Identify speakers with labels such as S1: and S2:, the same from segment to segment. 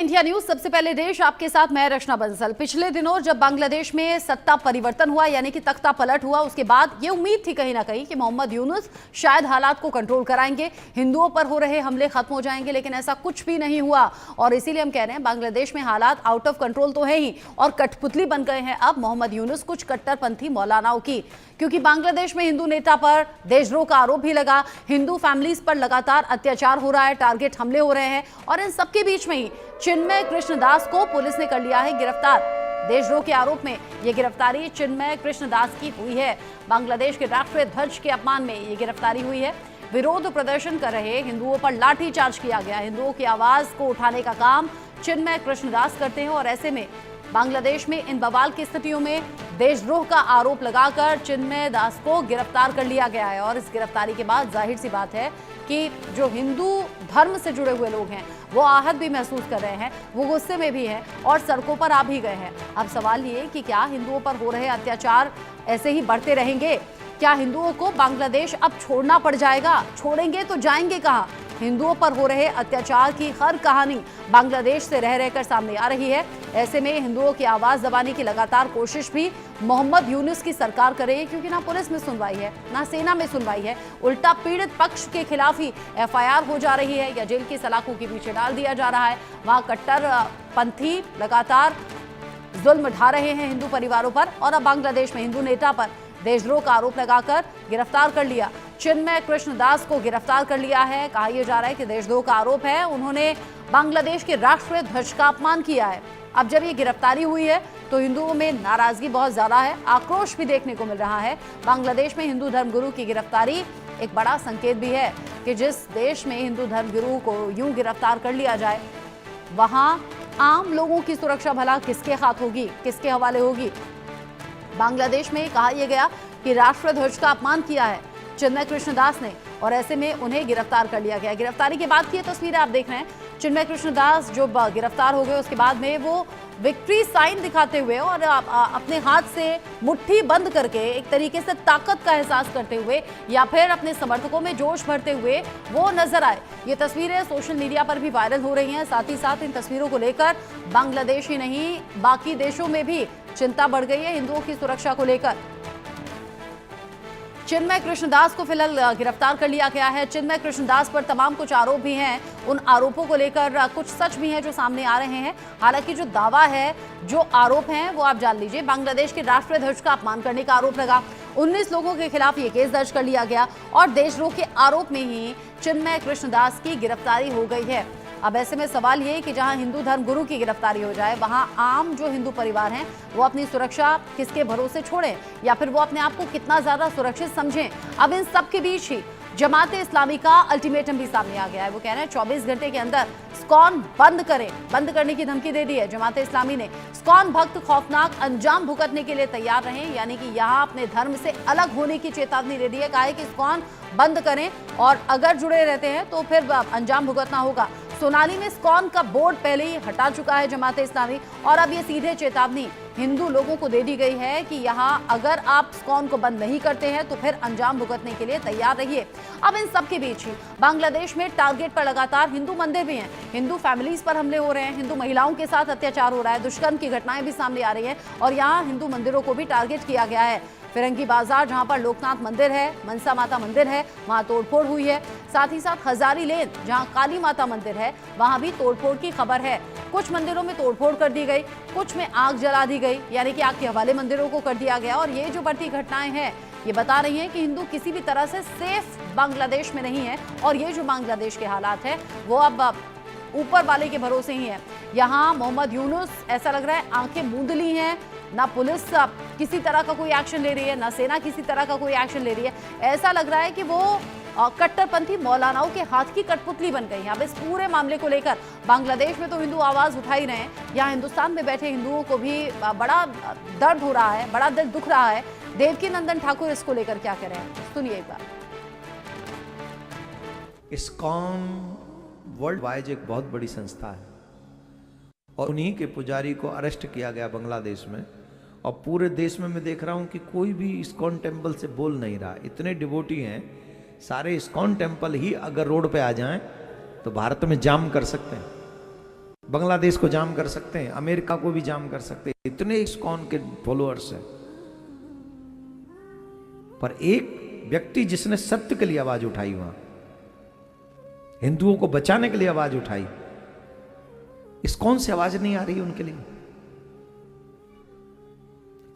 S1: India news सबसे पहले देश आपके साथ मैं रचना बंसल। पिछले दिनों जब बांग्लादेश में सत्ता परिवर्तन हुआ यानी कि तख्ता पलट हुआ, उसके बाद ये उम्मीद थी कहीं ना कहीं कि मोहम्मद यूनुस शायद हालात को कंट्रोल कराएंगे, हिंदुओं पर हो रहे हमले खत्म हो जाएंगे, लेकिन ऐसा कुछ भी नहीं हुआ। और इसीलिए हम कह रहे हैं बांग्लादेश में हालात आउट ऑफ कंट्रोल तो है ही, और कठपुतली बन गए हैं अब मोहम्मद यूनुस कुछ कट्टरपंथी मौलानाओं की, क्योंकि बांग्लादेश में हिंदू नेता पर देशद्रोह का आरोप भी लगा, हिंदू फैमिलीज पर लगातार अत्याचार हो रहा है, टारगेट हमले हो रहे हैं, और इन सबके बीच में ही चिन्मय कृष्णदास को पुलिस ने कर लिया है गिरफ्तार। देशद्रोह के आरोप में यह गिरफ्तारी चिन्मय कृष्णदास की हुई है। बांग्लादेश के राष्ट्रीय ध्वज के अपमान में यह गिरफ्तारी हुई है। विरोध प्रदर्शन कर रहे हिंदुओं पर लाठीचार्ज किया गया। हिंदुओं की आवाज को उठाने का काम चिन्मय कृष्णदास करते हैं, और ऐसे में बांग्लादेश में इन बवाल की स्थितियों में देशद्रोह का आरोप लगाकर चिन्मय दास को गिरफ्तार कर लिया गया है। और इस गिरफ्तारी के बाद जाहिर सी बात है कि जो हिंदू धर्म से जुड़े हुए लोग हैं वो आहत भी महसूस कर रहे हैं, वो गुस्से में भी हैं और सड़कों पर आ भी गए हैं। अब सवाल ये कि क्या हिंदुओं पर हो रहे अत्याचार ऐसे ही बढ़ते रहेंगे? क्या हिंदुओं को बांग्लादेश अब छोड़ना पड़ जाएगा? छोड़ेंगे तो जाएंगे कहाँ? हिंदुओं पर हो रहे अत्याचार की हर कहानी बांग्लादेश से रह रहकर सामने आ रही है। ऐसे में हिंदुओं की आवाज दबाने की लगातार कोशिश भी मोहम्मद यूनुस की सरकार कर रही है, क्योंकि ना पुलिस में सुनवाई है, ना सेना में सुनवाई है। उल्टा पीड़ित पक्ष के खिलाफ ही एफआईआर हो जा रही है या जेल की सलाखों के पीछे डाल दिया जा रहा है। वहां कट्टरपंथी लगातार जुल्म ढा रहे हैं हिंदू परिवारों पर, और अब बांग्लादेश में हिंदू नेता पर देशद्रोह का आरोप लगाकर गिरफ्तार कर लिया। चिन्मय कृष्णदास को गिरफ्तार कर लिया है। कहा यह जा रहा है कि देशद्रोह का आरोप है, उन्होंने बांग्लादेश के राष्ट्रीय ध्वज का अपमान किया है। अब जब ये गिरफ्तारी हुई है तो हिंदुओं में नाराजगी बहुत ज्यादा है, आक्रोश भी देखने को मिल रहा है। बांग्लादेश में हिंदू धर्मगुरु की गिरफ्तारी एक बड़ा संकेत भी है कि जिस देश में हिंदू धर्मगुरु को यूं गिरफ्तार कर लिया जाए, वहां आम लोगों की सुरक्षा भला किसके हाथ होगी, किसके हवाले होगी? बांग्लादेश में कहा यह गया कि राष्ट्रीय ध्वज का अपमान किया है चिन्मय कृष्णदास ने, और ऐसे में उन्हें गिरफ्तार कर लिया गया। गिरफ्तारी के बाद की ये तस्वीरें आप देख रहे हैं। चिन्मय कृष्णदास जो गिरफ्तार हो गए उसके बाद में वो विक्ट्री साइन दिखाते हुए और अपने हाथ से मुट्ठी बंद करके एक तरीके से ताकत का एहसास करते हुए या फिर अपने समर्थकों में जोश भरते हुए वो नजर आए। ये तस्वीरें सोशल मीडिया पर भी वायरल हो रही हैं। साथ ही साथ इन तस्वीरों को लेकर बांग्लादेश ही नहीं बाकी देशों में भी चिंता बढ़ गई है हिंदुओं की सुरक्षा को लेकर। चिन्मय कृष्णदास को फिलहाल गिरफ्तार कर लिया गया है। चिन्मय कृष्णदास पर तमाम कुछ आरोप भी हैं, उन आरोपों को लेकर कुछ सच भी हैं जो सामने आ रहे हैं। हालांकि जो दावा है, जो आरोप हैं वो आप जान लीजिए। बांग्लादेश के राष्ट्रीय ध्वज का अपमान करने का आरोप लगा, 19 लोगों के खिलाफ ये केस दर्ज कर लिया गया, और देशद्रोह के आरोप में ही चिन्मय कृष्णदास की गिरफ्तारी हो गई है। अब ऐसे में सवाल ये कि जहां हिंदू धर्म गुरु की गिरफ्तारी हो जाए, वहां आम जो हिंदू परिवार हैं वो अपनी सुरक्षा किसके भरोसे छोड़ें, या फिर वो अपने आप को कितना ज्यादा सुरक्षित समझें? अब इन सब के बीच ही जमाते इस्लामी का अल्टीमेटम भी सामने आ गया है। वो कह रहे हैं 24 घंटे के अंदर इस्कॉन बंद करें, बंद करने की धमकी दे दी है जमाते इस्लामी ने। इस्कॉन भक्त खौफनाक अंजाम भुगतने के लिए तैयार रहें, यानी कि यहाँ अपने धर्म से अलग होने की चेतावनी दे दी है। कहा है कि इस्कॉन बंद करें, और अगर जुड़े रहते हैं तो फिर अंजाम भुगतना होगा। सोनाली में इस्कॉन का बोर्ड पहले ही हटा चुका है जमाते इस्लामी, और अब ये सीधे चेतावनी हिंदू लोगों को दे दी गई है कि यहाँ अगर आप इस्कॉन को बंद नहीं करते हैं तो फिर अंजाम भुगतने के लिए तैयार रहिए। अब इन सब के बीच ही बांग्लादेश में टारगेट पर लगातार हिंदू मंदिर भी हैं, हिंदू फैमिलीज पर हमले हो रहे हैं, हिंदू महिलाओं के साथ अत्याचार हो रहा है, दुष्कर्म की घटनाएं भी सामने आ रही हैं, और यहाँ हिंदू मंदिरों को भी टारगेट किया गया है। फिरंगी बाजार जहां पर लोकनाथ मंदिर है, मनसा माता मंदिर है, वहां तोड़फोड़ हुई है। साथ ही साथ हजारी लेन जहां काली माता मंदिर है, वहां भी तोड़फोड़ की खबर है। कुछ मंदिरों में तोड़फोड़ कर दी गई, कुछ में आग जला दी गई, यानी कि आग के हवाले मंदिरों को कर दिया गया। और ये जो बढ़ती घटनाएं हैं ये बता रही हैं कि हिंदू किसी भी तरह से सेफ बांग्लादेश में नहीं है, और ये जो बांग्लादेश के हालात है वो अब ऊपर वाले के भरोसे ही है। यहाँ मोहम्मद यूनुस ऐसा लग रहा है आंखें मूंद ली हैं, ना पुलिस किसी तरह का कोई एक्शन ले रही है, ना सेना किसी तरह का कोई एक्शन ले रही है। ऐसा लग रहा है कि वो कट्टरपंथी मौलानाओं के हाथ की कठपुतली बन गई है। अब इस पूरे मामले को लेकर बांग्लादेश में तो हिंदू आवाज उठा ही रहे हैं, यहाँ हिंदुस्तान में बैठे हिंदुओं को भी बड़ा दर्द हो रहा है, बड़ा दिल दुख रहा है। देवकी नंदन ठाकुर इसको लेकर क्या कह रहे हैं, सुनिए एक बार।
S2: इस्कॉन वर्ल्ड वाइड एक बहुत बड़ी संस्था है, और उन्हीं के पुजारी को अरेस्ट किया गया बांग्लादेश में, और पूरे देश में मैं देख रहा हूं कि कोई भी इस्कॉन टेम्पल से बोल नहीं रहा। इतने डिवोटी हैं, सारे इस्कॉन टेम्पल ही अगर रोड पे आ जाएं तो भारत में जाम कर सकते हैं। बांग्लादेश को जाम कर सकते हैं, अमेरिका को भी जाम कर सकते हैं, इतने इस्कॉन के फॉलोअर्स हैं। पर एक व्यक्ति जिसने सत्य के लिए आवाज उठाई, वहां हिंदुओं को बचाने के लिए आवाज उठाई, इस्कॉन से आवाज नहीं आ रही उनके लिए?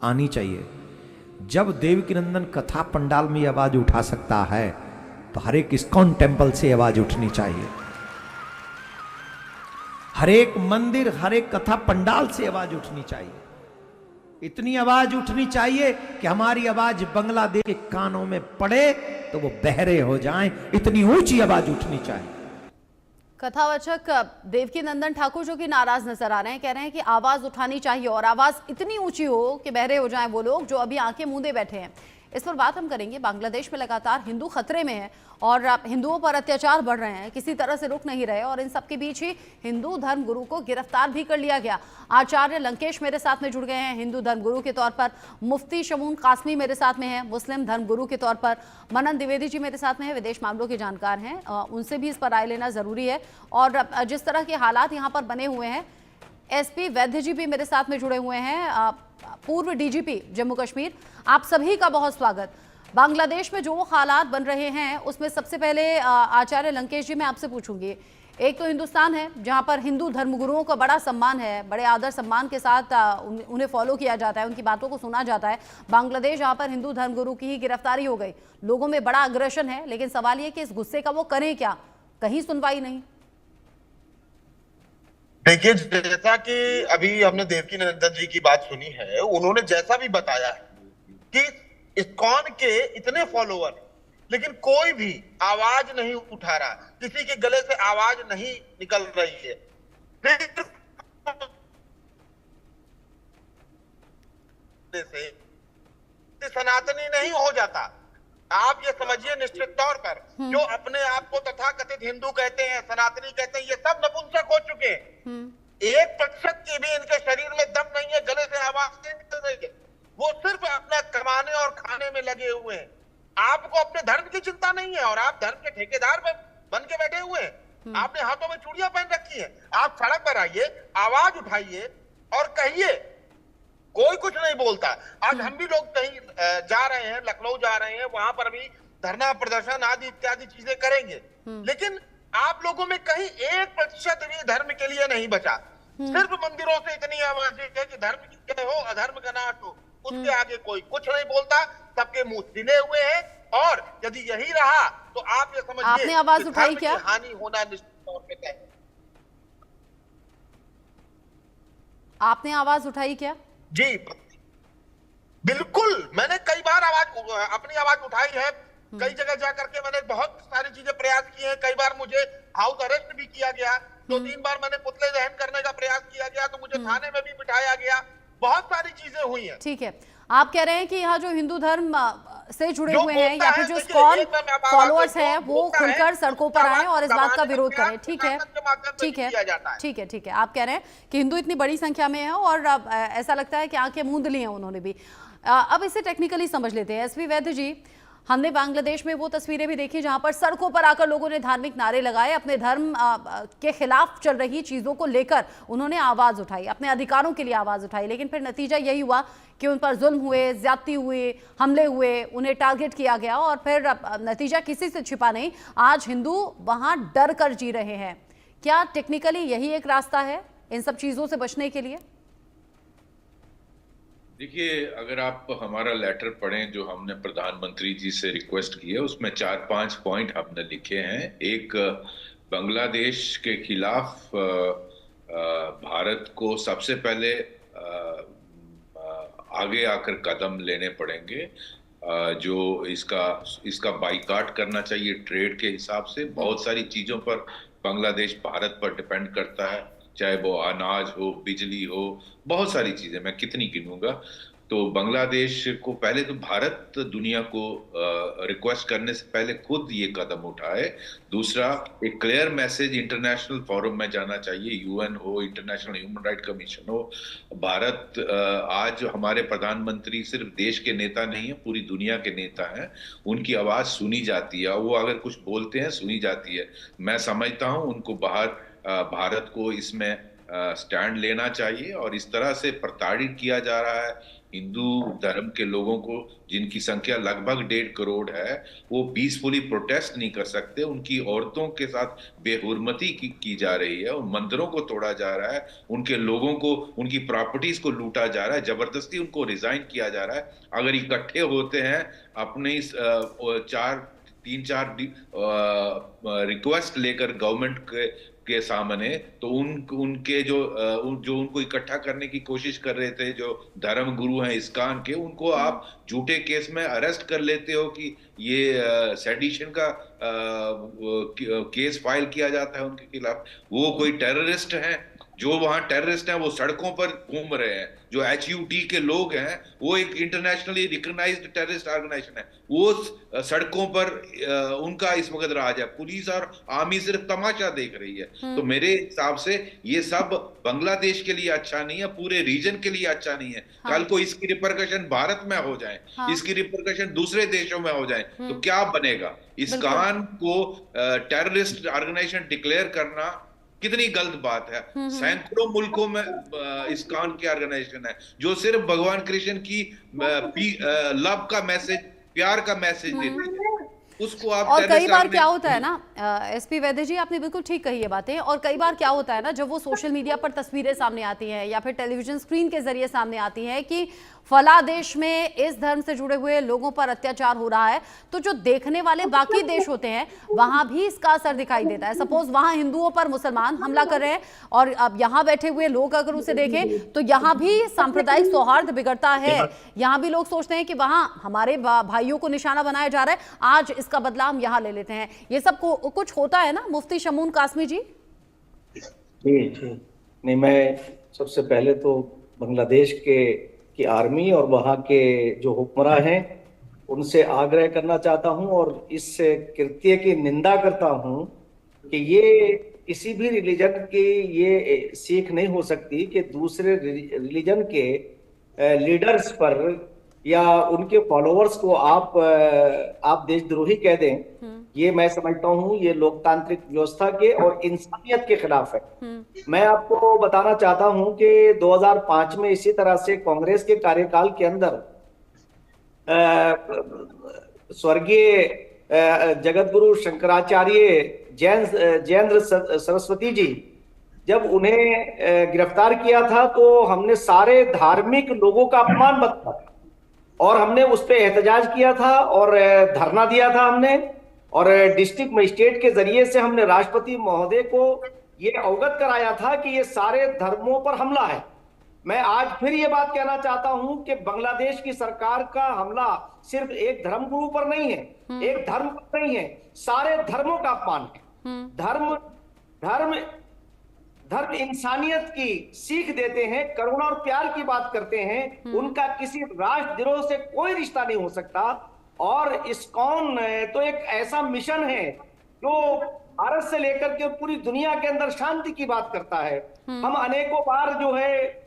S2: आनी चाहिए। जब देवकीनंदन कथा पंडाल में आवाज उठा सकता है तो हर एक इस्कॉन टेंपल से आवाज उठनी चाहिए, हर एक मंदिर, हर एक कथा पंडाल से आवाज उठनी चाहिए। इतनी आवाज उठनी चाहिए कि हमारी आवाज बांग्लादेश के कानों में पड़े तो वो बहरे हो जाएं। इतनी ऊंची आवाज उठनी चाहिए।
S1: कथावाचक देवकीनंदन ठाकुर जो कि नाराज नजर आ रहे हैं, कह रहे हैं कि आवाज उठानी चाहिए और आवाज इतनी ऊंची हो कि बहरे हो जाएं वो लोग जो अभी आंखें मूंदे बैठे हैं। इस पर बात हम करेंगे। बांग्लादेश में लगातार हिंदू खतरे में है और हिंदुओं पर अत्याचार बढ़ रहे हैं, किसी तरह से रुक नहीं रहे और इन सबके बीच ही हिंदू धर्मगुरु को गिरफ्तार भी कर लिया गया। आचार्य लंकेश मेरे साथ में जुड़ गए हैं हिंदू धर्मगुरु के तौर पर, मुफ्ती शमून कासमी मेरे साथ में है मुस्लिम धर्मगुरु के तौर पर, मनन द्विवेदी जी मेरे साथ में है, विदेश मामलों के जानकार हैं, उनसे भी इस पर राय लेना जरूरी है। और जिस तरह के हालात यहाँ पर बने हुए हैं, एसपी वैद्य जी भी मेरे साथ में जुड़े हुए हैं, पूर्व डीजीपी जम्मू कश्मीर। आप सभी का बहुत स्वागत। बांग्लादेश में जो हालात बन रहे हैं उसमें सबसे पहले आचार्य लंकेश जी मैं आपसे पूछूंगी, एक तो हिंदुस्तान है जहां पर हिंदू धर्मगुरुओं का बड़ा सम्मान है, बड़े आदर सम्मान के साथ उन्हें फॉलो किया जाता है, उनकी बातों को सुना जाता है। बांग्लादेश जहां पर हिंदू धर्मगुरु की ही गिरफ्तारी हो गई, लोगों में बड़ा अग्रेशन है, लेकिन सवाल ये कि इस गुस्से का वो करें क्या? कहीं सुनवाई नहीं।
S3: देखिए, जैसा कि अभी हमने देवकीनंदन जी की बात सुनी है, उन्होंने जैसा भी बताया है कि इस्कॉन के इतने फॉलोअर लेकिन कोई भी आवाज नहीं उठा रहा, किसी के गले से आवाज नहीं निकल रही है। फिर से सनातनी नहीं हो जाता। आप ये समझिए निश्चित तौर पर जो अपने आप को तथाकथित हिंदू कहते हैं, सनातनी कहते हैं, ये सब नपुंसक हो चुके हैं। 1% की भी इनके शरीर में दम नहीं है, गले से आवाज नहीं निकल रही है, वो सिर्फ अपना कमाने और खाने में लगे हुए हैं। आपको अपने धर्म की चिंता नहीं है और आप धर्म के ठेकेदार बन के बैठे हुए हैं। आपने हाथों में चूड़ियां पहन रखी है। आप सड़क पर आइए, आवाज उठाइए और कहिए, कोई कुछ नहीं बोलता। आज हम भी लोग कहीं जा रहे हैं, लखनऊ जा रहे हैं, वहां पर भी धरना प्रदर्शन आदि इत्यादि चीजें करेंगे, लेकिन आप लोगों में कहीं 1% भी धर्म के लिए नहीं बचा। सिर्फ मंदिरों से इतनी आवाज है कि धर्म की जय हो, अधर्म का नाश हो, उसके आगे कोई कुछ नहीं बोलता, सबके मुंह सिले हुए हैं। और यदि यही रहा तो आप ये समझिए
S1: आपने आवाज उठाई क्या?
S3: हानि होना निश्चित तौर पे तय है।
S1: आपने आवाज उठाई क्या?
S3: जी बिल्कुल, मैंने कई बार अपनी आवाज उठाई है। कई जगह जाकर के मैंने बहुत सारी चीजें प्रयास किए हैं। कई बार मुझे हाउस अरेस्ट भी किया गया, 2-3 बार मैंने पुतले दहन करने का प्रयास किया गया, तो मुझे थाने में भी बिठाया गया। बहुत सारी चीजें हुई हैं।
S1: ठीक है, आप कह रहे हैं कि यहाँ जो हिंदू धर्म से जुड़े हुए हैं या फिर जो इस्कॉन फॉलोअर्स हैं वो खुलकर सड़कों पर आए और इस बात का विरोध करें। ठीक है, ठीक है, ठीक है, ठीक है। आप कह रहे हैं कि हिंदू इतनी बड़ी संख्या में है और ऐसा लगता है कि आंखें मूंद ली हैं उन्होंने भी। अब इसे टेक्निकली समझ लेते हैं। एसपी वैद्य जी, हमने बांग्लादेश में वो तस्वीरें भी देखी जहां पर सड़कों पर आकर लोगों ने धार्मिक नारे लगाए, अपने धर्म के खिलाफ चल रही चीजों को लेकर उन्होंने आवाज उठाई, अपने अधिकारों के लिए आवाज उठाई, लेकिन फिर नतीजा यही हुआ कि उन पर जुल्म हुए, ज्यादती हुए, हमले हुए, उन्हें टारगेट किया गया और फिर नतीजा किसी से छिपा नहीं, आज हिंदू वहां डर कर जी रहे हैं। क्या टेक्निकली यही एक रास्ता है इन सब चीजों से बचने के लिए?
S4: देखिए, अगर आप हमारा लेटर पढ़ें जो हमने प्रधानमंत्री जी से रिक्वेस्ट की है, उसमें 4-5 पॉइंट हमने लिखे हैं। एक, बांग्लादेश के खिलाफ भारत को सबसे पहले आगे आकर कदम लेने पड़ेंगे, जो इसका बाइकाट करना चाहिए ट्रेड के हिसाब से। बहुत सारी चीजों पर बांग्लादेश भारत पर डिपेंड करता है, चाहे वो अनाज हो, बिजली हो, बहुत सारी चीजें, मैं कितनी गिनूंगा। तो बांग्लादेश को पहले तो भारत दुनिया को रिक्वेस्ट करने से पहले खुद ये कदम उठाए। दूसरा, एक क्लियर मैसेज इंटरनेशनल फोरम में जाना चाहिए, यूएन हो, इंटरनेशनल ह्यूमन राइट कमीशन हो। भारत आज हमारे प्रधानमंत्री सिर्फ देश के नेता नहीं है, पूरी दुनिया के नेता हैं, उनकी आवाज सुनी जाती है, वो अगर कुछ बोलते हैं सुनी जाती है। मैं समझता हूं उनको भारत को इसमें स्टैंड लेना चाहिए। और इस तरह से प्रताड़ित किया जा रहा है हिंदू धर्म के लोगों को, जिनकी संख्या लगभग 1.5 करोड़ है, वो पीसफुली प्रोटेस्ट नहीं कर सकते। उनकी औरतों के साथ बेहुरमती की जा रही है, उन मंदिरों को तोड़ा जा रहा है, उनके लोगों को, उनकी प्रॉपर्टीज को लूटा जा रहा है, जबरदस्ती उनको रिजाइन किया जा रहा है। अगर इकट्ठे होते हैं अपने तीन चार रिक्वेस्ट लेकर गवर्नमेंट के सामने, तो उनके जो उनको इकट्ठा करने की कोशिश कर रहे थे, जो धर्म गुरु हैं इस्कॉन के, उनको आप झूठे केस में अरेस्ट कर लेते हो कि ये सेडिशन का केस फाइल किया जाता है उनके खिलाफ। वो कोई टेररिस्ट हैं? जो वहां टेररिस्ट हैं वो सड़कों पर घूम रहे हैं। जो HUT के लोग हैं वो एक इंटरनेशनली रिकॉग्नाइज्ड टेररिस्ट ऑर्गेनाइजेशन है, वो सड़कों पर उनका इस वक्त राज है। पुलिस और आर्मी सिर्फ तमाशा देख रही है। तो मेरे हिसाब से ये सब बांग्लादेश के लिए अच्छा नहीं है, पूरे रीजन के लिए अच्छा नहीं है। कल को इसकी रिपरकशन भारत में हो जाए, इसकी रिपरकशन दूसरे देशों में हो जाए, तो क्या बनेगा? इस्कॉन को टेररिस्ट ऑर्गेनाइजेशन डिक्लेयर करना कितनी गलत बात है। सैकड़ों मुल्कों में इस्कॉन की ऑर्गेनाइजेशन है जो सिर्फ भगवान कृष्ण की लव का मैसेज, प्यार का मैसेज देती है। उसको आप
S1: और कई बार क्या होता है ना SP वैद्य जी, आपने बिल्कुल ठीक कही है बातें, और कई बार क्या होता है ना, जब वो सोशल मीडिया पर तस्वीरें सामने आती हैं या फिर टेलीविजन स्क्रीन के जरिए सामने आती हैं कि फला देश में इस धर्म से जुड़े हुए लोगों पर अत्याचार हो रहा है, तो जो देखने वाले बाकी देश होते हैं वहां भी इसका असर दिखाई देता है। सपोज वहां हिंदुओं पर मुसलमान हमला कर रहे हैं और अब यहाँ बैठे हुए लोग अगर उसे देखें तो यहाँ भी सांप्रदायिक सौहार्द बिगड़ता है। यहाँ भी लोग सोचते हैं कि वहां हमारे भाइयों को निशाना बनाया जा रहा है, आज इसका बदला हम यहाँ ले लेते हैं। ये सब कुछ होता है ना मुफ्ती शमून कासमी जी?
S5: जी नहीं, मैं सबसे पहले तो बांग्लादेश की आर्मी और वहाँ के जो हुक्मरान हैं उनसे आग्रह करना चाहता हूँ और इस कृत्य की निंदा करता हूँ कि ये किसी भी रिलीजन की ये सीख नहीं हो सकती कि दूसरे रिलीजन के लीडर्स पर या उनके फॉलोअर्स को आप देशद्रोही कह दें। ये मैं समझता हूँ ये लोकतांत्रिक व्यवस्था के और इंसानियत के खिलाफ है। मैं आपको बताना चाहता हूँ कि 2005 में इसी तरह से कांग्रेस के कार्यकाल के अंदर स्वर्गीय जगतगुरु शंकराचार्य जयेंद्र सरस्वती जी, जब उन्हें गिरफ्तार किया था तो हमने सारे धार्मिक लोगों का अपमान बताया और हमने उस पर एहतजाज किया था और धरना दिया था हमने, और डिस्ट्रिक्ट मजिस्ट्रेट के जरिए से हमने राष्ट्रपति महोदय को ये अवगत कराया था कि ये सारे धर्मों पर हमला है। मैं आज फिर ये बात कहना चाहता हूं कि बांग्लादेश की सरकार का हमला सिर्फ एक धर्म गुरु पर नहीं है, एक धर्म पर नहीं है, सारे धर्मों का अपमान है। धर्म इंसानियत की सीख देते हैं, करुणा और प्यार की बात करते हैं, उनका किसी राष्ट्रद्रोह से कोई रिश्ता नहीं हो सकता। और इस्कॉन तो एक ऐसा मिशन है जो भारत से लेकर के पूरी दुनिया के अंदर शांति की बात करता है। हम अनेकों बार जो है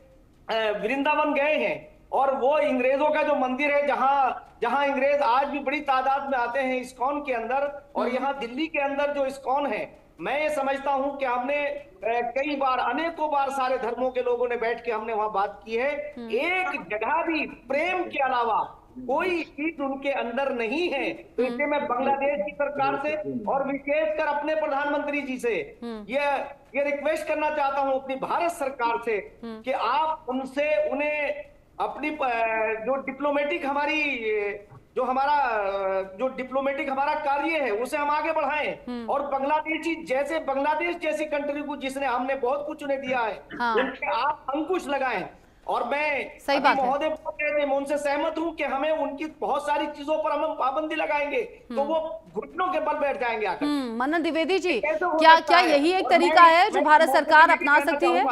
S5: वृंदावन गए हैं और वो अंग्रेजों का जो मंदिर है जहां अंग्रेज आज भी बड़ी तादाद में आते हैं इस्कॉन के अंदर, और यहाँ दिल्ली के अंदर जो इस्कॉन है, मैं ये समझता हूं कि हमने कई बार, अनेकों बार सारे धर्मों के लोगों ने बैठ के हमने वहां बात की है। एक जगह भी प्रेम के अलावा कोई चीज उनके अंदर नहीं है। तो इसलिए मैं बांग्लादेश की सरकार से और विशेषकर अपने प्रधानमंत्री जी से ये रिक्वेस्ट करना चाहता हूं, अपनी भारत सरकार से, कि आप उन्हें अपनी जो डिप्लोमेटिक हमारा कार्य है उसे हम आगे बढ़ाएं और बांग्लादेश जैसी कंट्री को जिसने हमने बहुत कुछ उन्हें दिया है, उनके आप अंकुश लगाएं। और मैं महोदय मैं उनसे सहमत हूं कि हमें उनकी बहुत सारी चीजों पर हम पाबंदी लगाएंगे तो वो घुटनों के बल बैठ जाएंगे आकर।
S1: मन्नत द्विवेदी जी, क्या यही एक तरीका है जो भारत सरकार अपना सकती है?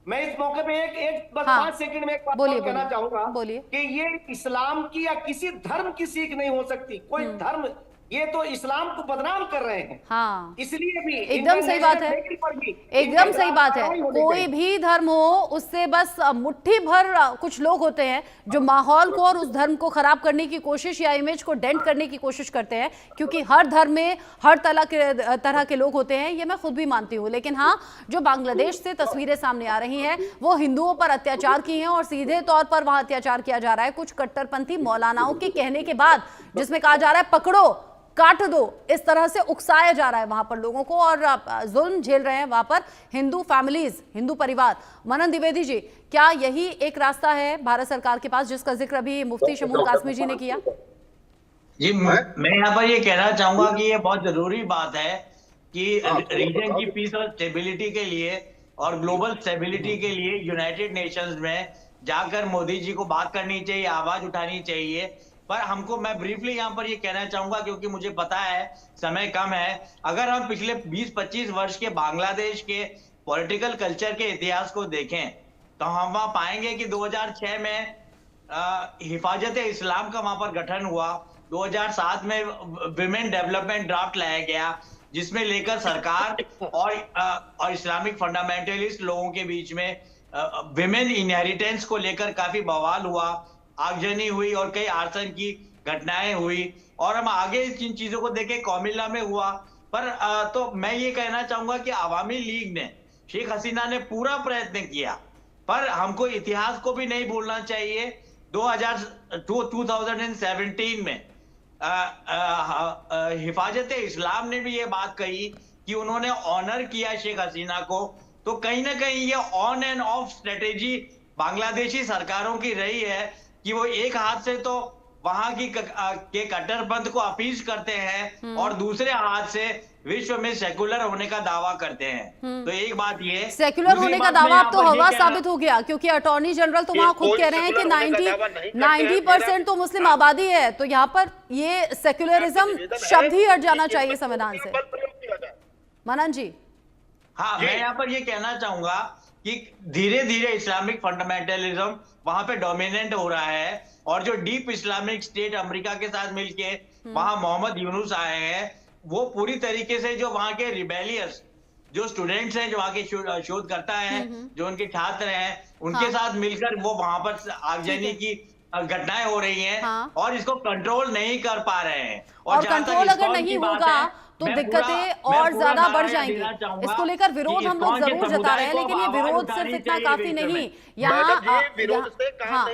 S3: मैं इस मौके पे एक बस 5 सेकंड में एक बात कहना चाहूंगा कि ये इस्लाम की या किसी धर्म की सीख नहीं हो सकती। कोई धर्म
S5: ये तो इस्लाम को बदनाम कर रहे हैं।
S1: हाँ,
S5: इसलिए भी
S1: एकदम सही बात है,
S5: इंटरनेशनल लेवल पर भी
S1: एकदम सही बात है।
S5: कार्रवाई होनी
S1: कोई
S5: चाहिए।
S1: भी धर्म हो, उससे बस मुट्ठी भर कुछ लोग होते हैं जो माहौल को और उस धर्म को खराब करने की कोशिश या इमेज को डेंट करने की कोशिश करते हैं, क्योंकि हर धर्म में हर तरह के लोग होते हैं, ये मैं खुद भी मानती हूँ। लेकिन हाँ, जो बांग्लादेश से तस्वीरें सामने आ रही हैं वो हिंदुओं पर अत्याचार की हैं और सीधे तौर पर वहां अत्याचार किया जा रहा है कुछ कट्टरपंथी मौलानाओं के कहने के बाद, जिसमें कहा जा रहा है पकड़ो काट दो, इस तरह से उकसाया जा रहा है वहां पर लोगों को और जुल्म झेल रहे हैं वहां पर हिंदू फैमिलीज, हिंदू परिवार। मनन द्विवेदी जी, क्या यही एक रास्ता है भारत सरकार के पास जिसका जिक्र अभी मुफ्ती शमूल कासमी जी ने किया?
S6: जी, मैं यहाँ पर ये कहना चाहूंगा कि ये बहुत जरूरी बात है कि रीजन की पीस और स्टेबिलिटी के लिए और ग्लोबल स्टेबिलिटी के लिए यूनाइटेड नेशंस में जाकर मोदी जी को बात करनी चाहिए, आवाज उठानी चाहिए। पर हमको, मैं ब्रीफली यहाँ पर ये कहना चाहूंगा क्योंकि मुझे पता है समय कम है, अगर हम पिछले 20-25 वर्ष के बांग्लादेश के पॉलिटिकल कल्चर के इतिहास को देखें तो हम वहां पाएंगे कि 2006 में हिफाजत इस्लाम का वहां पर गठन हुआ, 2007 में विमेन डेवलपमेंट ड्राफ्ट लाया गया जिसमें लेकर सरकार और इस्लामिक फंडामेंटलिस्ट लोगों के बीच में विमेन इनहेरिटेंस को लेकर काफी बवाल हुआ, आगजनी हुई और कई आर्सन की घटनाएं हुई और हम आगे इन चीजों को देखें कौमिल्ला में हुआ। पर तो मैं ये कहना चाहूंगा कि अवामी लीग ने, शेख हसीना ने पूरा प्रयत्न किया, पर हमको इतिहास को भी नहीं भूलना चाहिए। 2017 में हिफाजत इस्लाम ने भी ये बात कही कि उन्होंने ऑनर किया शेख हसीना को, तो कहीं ना कहीं ये on end of strategy Bangladeshi सरकारों की रही है कि वो एक हाथ से तो वहां की के कट्टरपंथ को अपीज करते हैं और दूसरे हाथ से विश्व में सेकुलर होने का दावा करते हैं। तो एक बात ये,
S1: सेक्युलर होने का दावा अब तो हवा साबित हो गया, क्योंकि अटॉर्नी जनरल तो वहां खुद कह रहे हैं कि 90% तो मुस्लिम आबादी है, तो यहाँ पर ये सेक्युलरिज्म शब्द ही हट जाना चाहिए संविधान से। मनन जी,
S6: हाँ, मैं यहाँ पर ये कहना चाहूंगा कि धीरे धीरे इस्लामिक फंडामेंटलिज्म वहां पे डोमिनेंट हो रहा है और जो डीप इस्लामिक स्टेट अमेरिका के साथ मिलके वहां मोहम्मद यूनुस आए हैं, वो पूरी तरीके से जो वहां के रिबेलियस जो स्टूडेंट्स हैं, जो वहां के शोधकर्ता हैं, जो उनके छात्र हैं, उनके साथ मिलकर वो वहां पर आगजनी की घटनाएं हो रही हैं और इसको कंट्रोल नहीं कर पा रहे हैं।
S1: और कंट्रोल अगर नहीं होगा तो दिक्कतें और ज्यादा बढ़ जाएंगी। इसको लेकर विरोध हम लोग जरूर जता रहे हैं, लेकिन ये विरोध सिर्फ इतना काफी नहीं। यहाँ हाँ,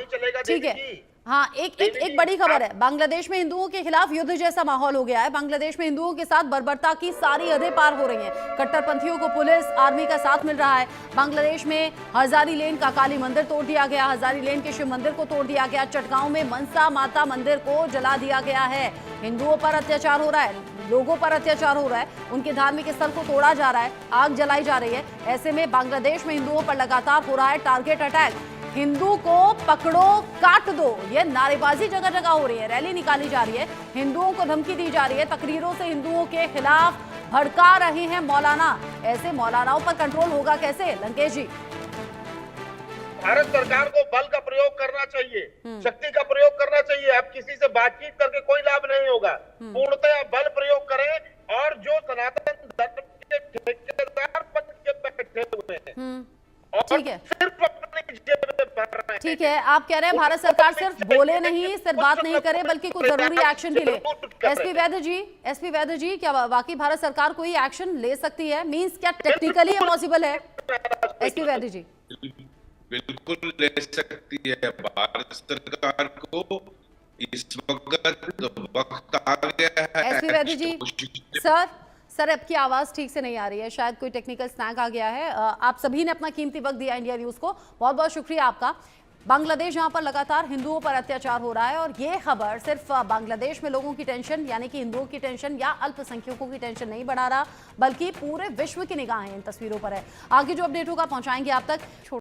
S1: ठीक है, हाँ, एक बड़ी खबर है, बांग्लादेश में हिंदुओं के खिलाफ युद्ध जैसा माहौल हो गया है। बांग्लादेश में हिंदुओं के साथ बर्बरता की सारी हदें पार हो रही हैं। कट्टरपंथियों को पुलिस आर्मी का साथ मिल रहा है। बांग्लादेश में हजारी लेन का काली मंदिर तोड़ दिया गया, हजारी लेन के शिव मंदिर को तोड़ दिया गया, चटगांव में मनसा माता मंदिर को जला दिया गया है। हिंदुओं पर अत्याचार हो रहा है, लोगों पर अत्याचार हो रहा है, उनके धार्मिक स्थल को तोड़ा जा रहा है, आग जलाई जा रही है। ऐसे में बांग्लादेश में हिंदुओं पर लगातार हो रहा है टारगेट अटैक। हिंदू को पकड़ो काट दो, ये नारेबाजी जगह जगह हो रही है, रैली निकाली जा रही है, हिंदुओं को धमकी दी जा रही है, तकरीरों से हिंदुओं के खिलाफ भड़का रहे हैं मौलाना। ऐसे मौलानाओं पर कंट्रोल होगा कैसे, लंकेश जी?
S3: भारत सरकार को बल का प्रयोग करना चाहिए, शक्ति का प्रयोग करना चाहिए। अब किसी से बातचीत करके कोई लाभ नहीं होगा, पूर्णतः बल प्रयोग करें और जो सनातन धर्म के ठेकेदार बन के बैठे हुए हैं
S1: ठीक है,
S3: सिर्फ अपनी जेब में भर रहे हैं।
S1: ठीक है, आप कह रहे हैं भारत सरकार सिर्फ बोले नहीं, सिर्फ बात नहीं करे, बल्कि कुछ जरूरी एक्शन भी ले। एसपी वैद्य जी, क्या वाकई भारत सरकार कोई एक्शन ले सकती है? मींस क्या टेक्निकली ये पॉसिबल है? एसपी वैद्य जी,
S4: बिल्कुल ले सकती है। भारत सरकार को इस वक्त आ गया है।
S1: एसपी वैद्य जी, सर आपकी आवाज ठीक से नहीं आ रही है, शायद कोई टेक्निकल स्नैग आ गया है। आप सभी ने अपना कीमती वक्त दिया इंडिया न्यूज को, बहुत बहुत शुक्रिया आपका। बांग्लादेश जहां पर लगातार हिंदुओं पर अत्याचार हो रहा है और ये खबर सिर्फ बांग्लादेश में लोगों की टेंशन यानी कि हिंदुओं की टेंशन या अल्पसंख्यकों की टेंशन नहीं बढ़ा रहा, बल्कि पूरे विश्व की निगाहें इन तस्वीरों पर है। आगे जो अपडेट होगा पहुंचाएंगे आप तक।